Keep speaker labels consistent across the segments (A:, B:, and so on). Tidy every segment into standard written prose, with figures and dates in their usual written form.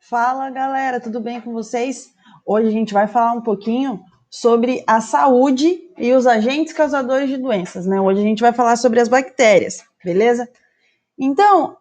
A: Fala galera, tudo bem com vocês? Hoje a gente vai falar um pouquinho sobre a saúde e os agentes causadores de doenças, né? Hoje a gente vai falar sobre as bactérias, beleza? Então,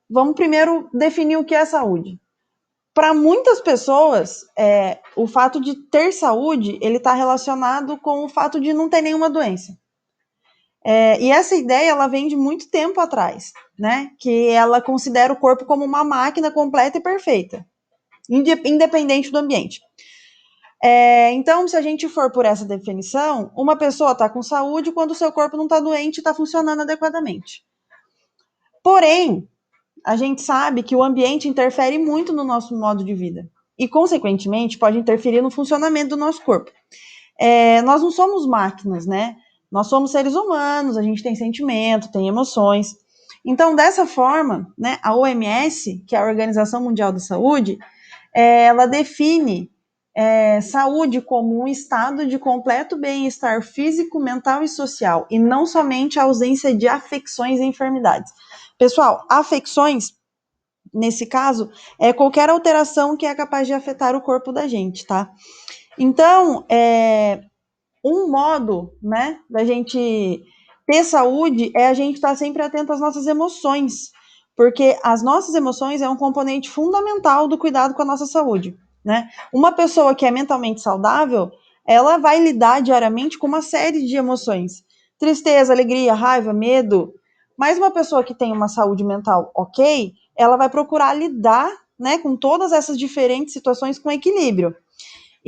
A: vamos primeiro definir o que é saúde. Para muitas pessoas, o fato de ter saúde, ele está relacionado com o fato de não ter nenhuma doença. E essa ideia, ela vem de muito tempo atrás, né? Que ela considera o corpo como uma máquina completa e perfeita, independente do ambiente. Então, se a gente for por essa definição, uma pessoa está com saúde quando o seu corpo não está doente e está funcionando adequadamente. Porém, a gente sabe que o ambiente interfere muito no nosso modo de vida e, consequentemente, pode interferir no funcionamento do nosso corpo. Nós não somos máquinas, né? Nós somos seres humanos, a gente tem sentimento, tem emoções. Então, dessa forma, né, a OMS, que é a Organização Mundial da Saúde, ela define saúde como um estado de completo bem-estar físico, mental e social, e não somente a ausência de afecções e enfermidades. Pessoal, afecções, nesse caso, é qualquer alteração que é capaz de afetar o corpo da gente, tá? Então, um modo, né, da gente ter saúde é a gente estar sempre atento às nossas emoções, porque as nossas emoções é um componente fundamental do cuidado com a nossa saúde, né? Uma pessoa que é mentalmente saudável, ela vai lidar diariamente com uma série de emoções, tristeza, alegria, raiva, medo, mas uma pessoa que tem uma saúde mental ok, ela vai procurar lidar, né, com todas essas diferentes situações com equilíbrio.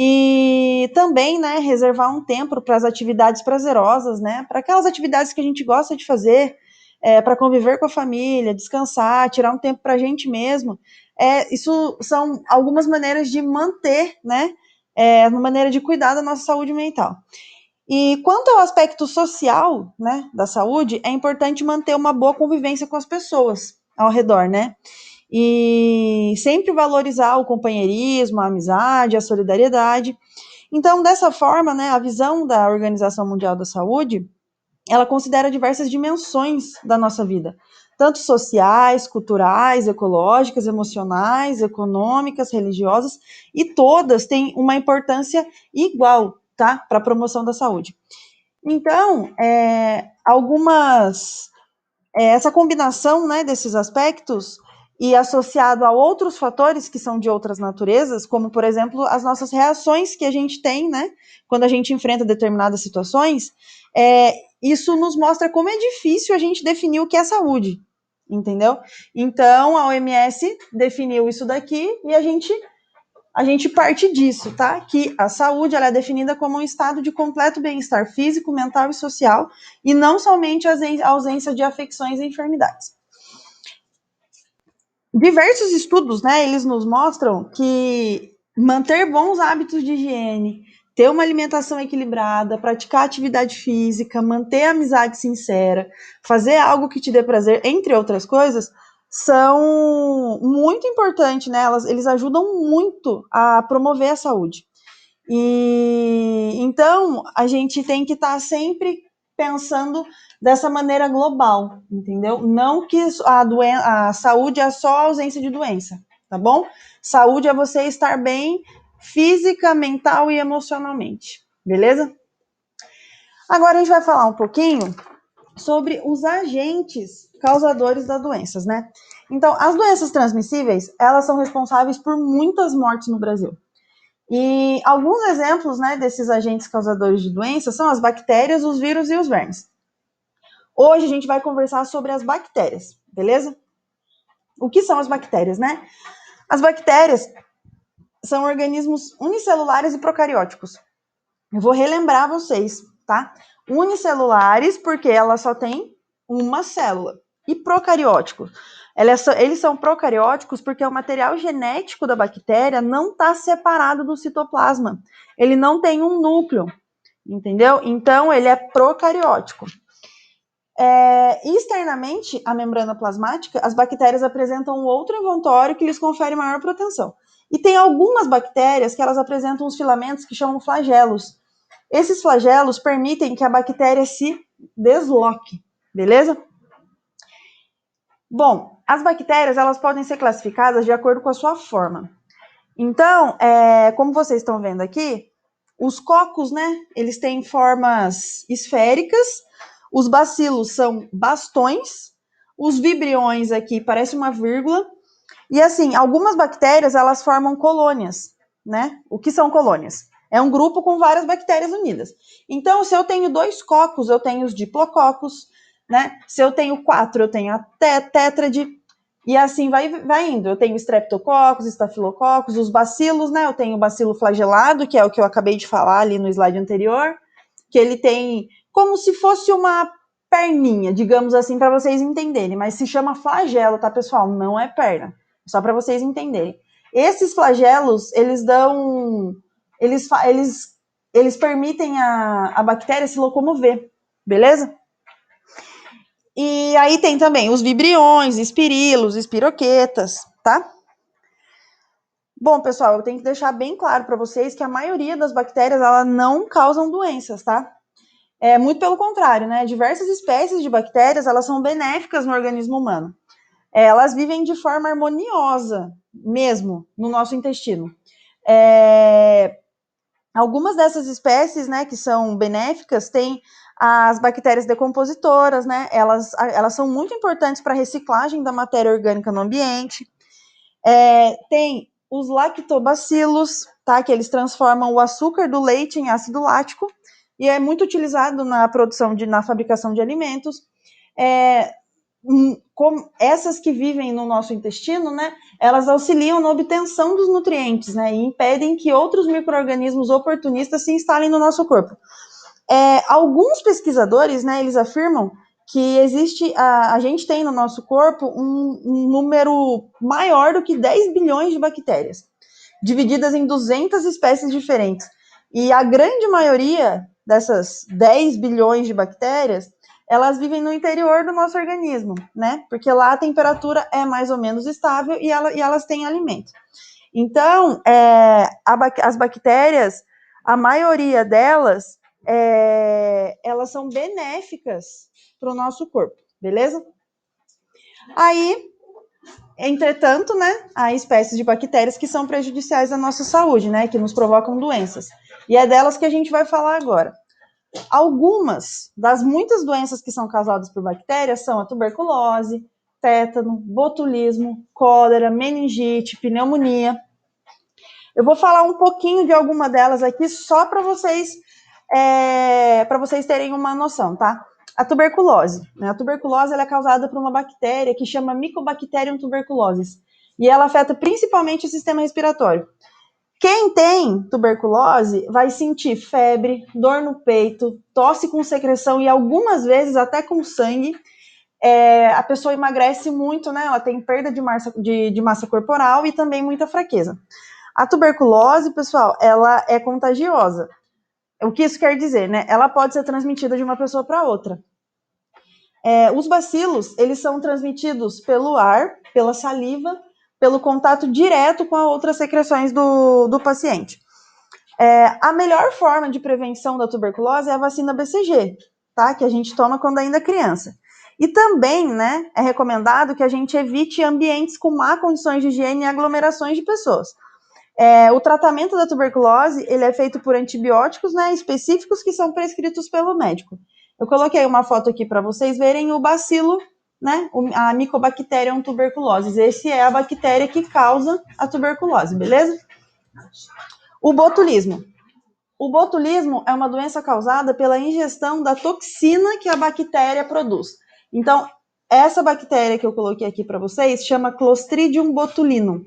A: E também, né, reservar um tempo para as atividades prazerosas, né, para aquelas atividades que a gente gosta de fazer, para conviver com a família, descansar, tirar um tempo para a gente mesmo. Isso são algumas maneiras de manter, né, uma maneira de cuidar da nossa saúde mental. E quanto ao aspecto social, né, da saúde, é importante manter uma boa convivência com as pessoas ao redor, né? E sempre valorizar o companheirismo, a amizade, a solidariedade. Então, dessa forma, né, a visão da Organização Mundial da Saúde, ela considera diversas dimensões da nossa vida, tanto sociais, culturais, ecológicas, emocionais, econômicas, religiosas, e todas têm uma importância igual, tá, para a promoção da saúde. Então, essa combinação, né, desses aspectos e associado a outros fatores que são de outras naturezas, como, por exemplo, as nossas reações que a gente tem, né, quando a gente enfrenta determinadas situações, isso nos mostra como é difícil a gente definir o que é saúde, entendeu? Então, a OMS definiu isso daqui e a gente parte disso, tá? Que a saúde ela é definida como um estado de completo bem-estar físico, mental e social, e não somente a ausência de afecções e enfermidades. Diversos estudos, né, eles nos mostram que manter bons hábitos de higiene, ter uma alimentação equilibrada, praticar atividade física, manter a amizade sincera, fazer algo que te dê prazer, entre outras coisas, são muito importantes, né? Eles ajudam muito a promover a saúde. E então a gente tem que estar sempre pensando dessa maneira global, entendeu? Não que a saúde é só a ausência de doença, tá bom? Saúde é você estar bem física, mental e emocionalmente, beleza? Agora a gente vai falar um pouquinho sobre os agentes causadores das doenças, né? Então, as doenças transmissíveis, elas são responsáveis por muitas mortes no Brasil. E alguns exemplos, né, desses agentes causadores de doenças são as bactérias, os vírus e os vermes. Hoje a gente vai conversar sobre as bactérias, beleza? O que são as bactérias, né? As bactérias são organismos unicelulares e procarióticos. Eu vou relembrar vocês, tá? Unicelulares, porque ela só tem uma célula. E procarióticos. Eles são procarióticos porque o material genético da bactéria não está separado do citoplasma. Ele não tem um núcleo, entendeu? Então, ele é procariótico. Externamente, a membrana plasmática, as bactérias apresentam um outro envoltório que lhes confere maior proteção. E tem algumas bactérias que elas apresentam uns filamentos que chamam flagelos. Esses flagelos permitem que a bactéria se desloque, beleza? Bom, As bactérias, elas podem ser classificadas de acordo com a sua forma. Então, como vocês estão vendo aqui, os cocos, né, eles têm formas esféricas, os bacilos são bastões, os vibriões aqui parecem uma vírgula, e assim, algumas bactérias, elas formam colônias, né? O que são colônias? É um grupo com várias bactérias unidas. Então, se eu tenho 2 cocos, eu tenho os diplococos, né? Se eu tenho 4, eu tenho a tétrade, e assim vai indo. Eu tenho streptococcus, estafilococcus, os bacilos, né? Eu tenho o bacilo flagelado, que é o que eu acabei de falar ali no slide anterior, que ele tem como se fosse uma perninha, digamos assim, para vocês entenderem, mas se chama flagelo, tá, pessoal? Não é perna, só para vocês entenderem. Esses flagelos, eles dão, eles permitem a bactéria se locomover, beleza? E aí tem também os vibriões, espirilos, espiroquetas, tá? Bom, pessoal, eu tenho que deixar bem claro para vocês que a maioria das bactérias, ela não causam doenças, tá? Muito pelo contrário, né? Diversas espécies de bactérias, elas são benéficas no organismo humano. Elas vivem de forma harmoniosa, mesmo, no nosso intestino. Algumas dessas espécies, né, que são benéficas, têm as bactérias decompositoras, né? Elas são muito importantes para a reciclagem da matéria orgânica no ambiente. Tem os lactobacilos, tá? Que eles transformam o açúcar do leite em ácido lático e é muito utilizado na produção na fabricação de alimentos. Essas que vivem no nosso intestino, né? Elas auxiliam na obtenção dos nutrientes, né? E impedem que outros micro-organismos oportunistas se instalem no nosso corpo. Alguns pesquisadores, né? Eles afirmam que existe, a gente tem no nosso corpo um número maior do que 10 bilhões de bactérias, divididas em 200 espécies diferentes. E a grande maioria dessas 10 bilhões de bactérias, elas vivem no interior do nosso organismo, né? Porque lá a temperatura é mais ou menos estável e elas têm alimento. Então, as bactérias, a maioria delas, elas são benéficas para o nosso corpo, beleza? Aí, entretanto, né, há espécies de bactérias que são prejudiciais à nossa saúde, né, que nos provocam doenças. E é delas que a gente vai falar agora. Algumas das muitas doenças que são causadas por bactérias são a tuberculose, tétano, botulismo, cólera, meningite, pneumonia. Eu vou falar um pouquinho de alguma delas aqui só para vocês terem uma noção, tá? A tuberculose, né? A tuberculose ela é causada por uma bactéria que chama Mycobacterium tuberculosis e ela afeta principalmente o sistema respiratório. Quem tem tuberculose vai sentir febre, dor no peito, tosse com secreção e algumas vezes até com sangue. A pessoa emagrece muito, né? Ela tem perda de massa corporal e também muita fraqueza. A tuberculose, pessoal, ela é contagiosa. O que isso quer dizer, né? Ela pode ser transmitida de uma pessoa para outra. Os bacilos, eles são transmitidos pelo ar, pela saliva, pelo contato direto com as outras secreções do paciente. A melhor forma de prevenção da tuberculose é a vacina BCG, tá? Que a gente toma quando ainda é criança. E também, né, é recomendado que a gente evite ambientes com má condições de higiene e aglomerações de pessoas. O tratamento da tuberculose, ele é feito por antibióticos, né, específicos que são prescritos pelo médico. Eu coloquei uma foto aqui para vocês verem o bacilo, né, a Mycobacterium tuberculosis. Esse é a bactéria que causa a tuberculose, beleza? O botulismo. O botulismo é uma doença causada pela ingestão da toxina que a bactéria produz. Então, essa bactéria que eu coloquei aqui para vocês chama Clostridium botulinum.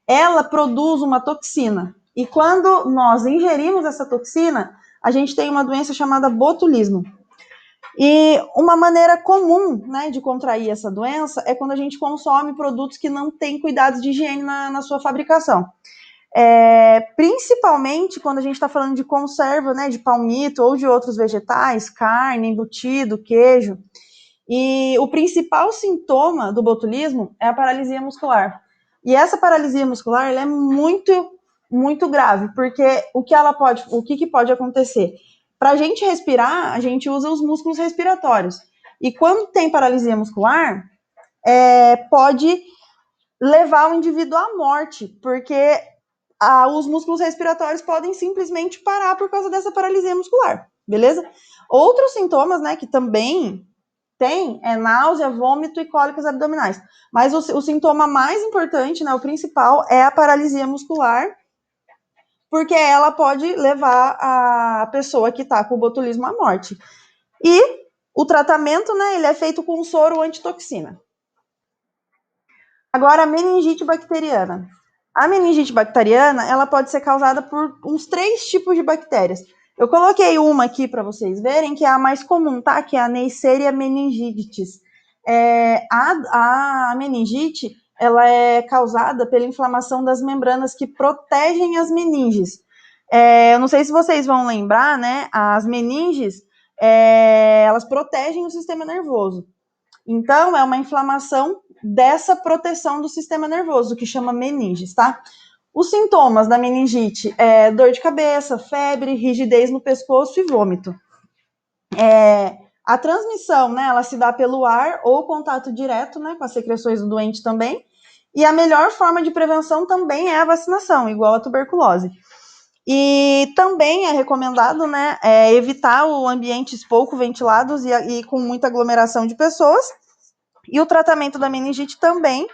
A: Ela produz uma toxina. E quando nós ingerimos essa toxina, a gente tem uma doença chamada botulismo. E uma maneira comum, né, de contrair essa doença é quando a gente consome produtos que não têm cuidados de higiene na sua fabricação. Principalmente quando a gente está falando de conserva, né, de palmito ou de outros vegetais, carne, embutido, queijo. E o principal sintoma do botulismo é a paralisia muscular. E essa paralisia muscular ela é muito, muito grave, porque o que pode acontecer? Para a gente respirar, a gente usa os músculos respiratórios. E quando tem paralisia muscular, pode levar o indivíduo à morte, porque os músculos respiratórios podem simplesmente parar por causa dessa paralisia muscular, beleza? Outros sintomas, né, que também tem náusea, vômito e cólicas abdominais. Mas o sintoma mais importante, né, o principal, é a paralisia muscular, porque ela pode levar a pessoa que está com o botulismo à morte. E o tratamento, né, ele é feito com soro antitoxina. Agora, a meningite bacteriana. A meningite bacteriana, ela pode ser causada por uns 3 tipos de bactérias. Eu coloquei uma aqui para vocês verem, que é a mais comum, tá? Que é a Neisseria meningitis. A meningite, ela é causada pela inflamação das membranas que protegem as meninges. Eu não sei se vocês vão lembrar, né? As meninges, elas protegem o sistema nervoso. Então, é uma inflamação dessa proteção do sistema nervoso, que chama meninges, tá? Os sintomas da meningite é dor de cabeça, febre, rigidez no pescoço e vômito. A transmissão, né, ela se dá pelo ar ou contato direto, né, com as secreções do doente também. E a melhor forma de prevenção também é a vacinação, igual a tuberculose. E também é recomendado, né, evitar ambientes pouco ventilados e com muita aglomeração de pessoas. E o tratamento da meningite também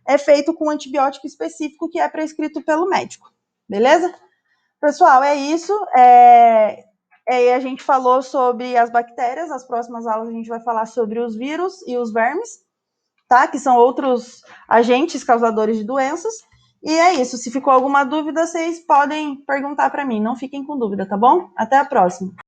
A: é feito com antibiótico específico que é prescrito pelo médico, beleza? Pessoal, é isso. A gente falou sobre as bactérias, nas próximas aulas a gente vai falar sobre os vírus e os vermes, tá? Que são outros agentes causadores de doenças. E é isso. Se ficou alguma dúvida, vocês podem perguntar para mim. Não fiquem com dúvida, tá bom? Até a próxima.